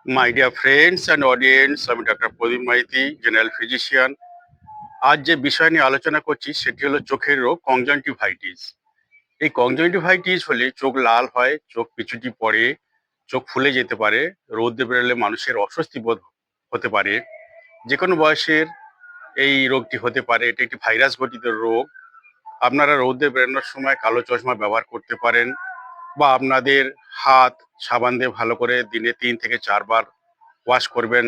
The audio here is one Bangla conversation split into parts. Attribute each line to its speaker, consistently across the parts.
Speaker 1: My dear friends and audience, আমি ডক্টর প্রদীপ মাইতি, জেনারেল ফিজিশিয়ান। আজ যে বিষয় নিয়ে আলোচনা করছি সেটি হলো চোখের রোগ কনজাংটিভাইটিস। এই কনজাংটিভাইটিস হলে চোখ লাল হয়, চোখ পিছুটি পড়ে, চোখ ফুলে যেতে পারে, রৌদ্রে বেরোলে মানুষের অস্বস্তি বোধ হতে পারে। যে কোনো বয়সের এই রোগটি হতে পারে। এটি একটি ভাইরাস ঘটিত রোগ। আপনারা রৌদ্রে বেরোনোর সময় কালো চশমা ব্যবহার করতে পারেন, বা আপনাদের হাত সাবান দিয়ে ভালো করে দিনে 3 থেকে 4 বার ওয়াশ করবেন।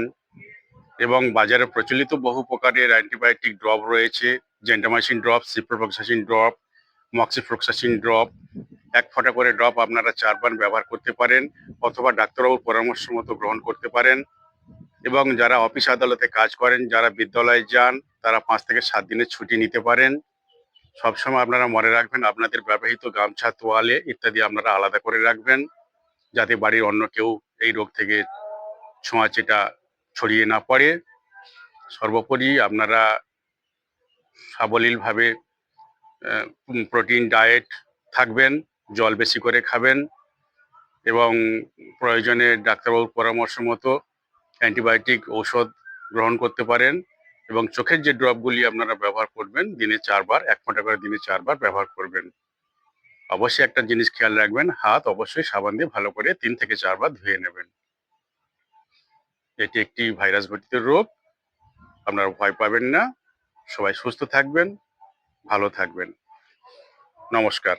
Speaker 1: এবং বাজারে প্রচলিত বহু প্রকারের অ্যান্টিবায়োটিক ড্রপ রয়েছে। Gentamicin drop, ciprofloxacin drop, moxifloxacin drop. 1 ফোঁটা করে ড্রপ আপনারা 4 বার ব্যবহার করতে পারেন, অথবা ডাক্তারবাবুর পরামর্শ মতো গ্রহণ করতে পারেন। এবং যারা অফিস আদালতে কাজ করেন, যারা বিদ্যালয়ে যান, তারা 5 থেকে 7 দিনের ছুটি নিতে পারেন। সবসময় আপনারা মনে রাখবেন আপনাদের ব্যবহৃত গামছা, তোয়ালে ইত্যাদি আপনারা আলাদা করে রাখবেন, যাতে বাড়ির অন্য কেউ এই রোগ থেকে ছোঁয়াচেটা ছড়িয়ে না পড়ে। সর্বোপরি আপনারা সাবলীলভাবে প্রোটিন ডায়েট থাকবেন, জল বেশি করে খাবেন, এবং প্রয়োজনে ডাক্তারবাবুর পরামর্শ মতো অ্যান্টিবায়োটিক ঔষধ গ্রহণ করতে পারেন। এবং চোখের যে ড্রপগুলি আপনারা ব্যবহার করবেন, দিনে 4 বার, 1 ফোঁটা করে দিনে 4 বার ব্যবহার করবেন। অবশ্যই একটা জিনিস খেয়াল রাখবেন, হাত অবশ্যই সাবান দিয়ে ভালো করে 3 থেকে 4 বার ধুয়ে নেবেন। এটি একটি ভাইরাস ঘটিত রোগ, আপনারা ভয় পাবেন না। সবাই সুস্থ থাকবেন, ভালো থাকবেন। নমস্কার।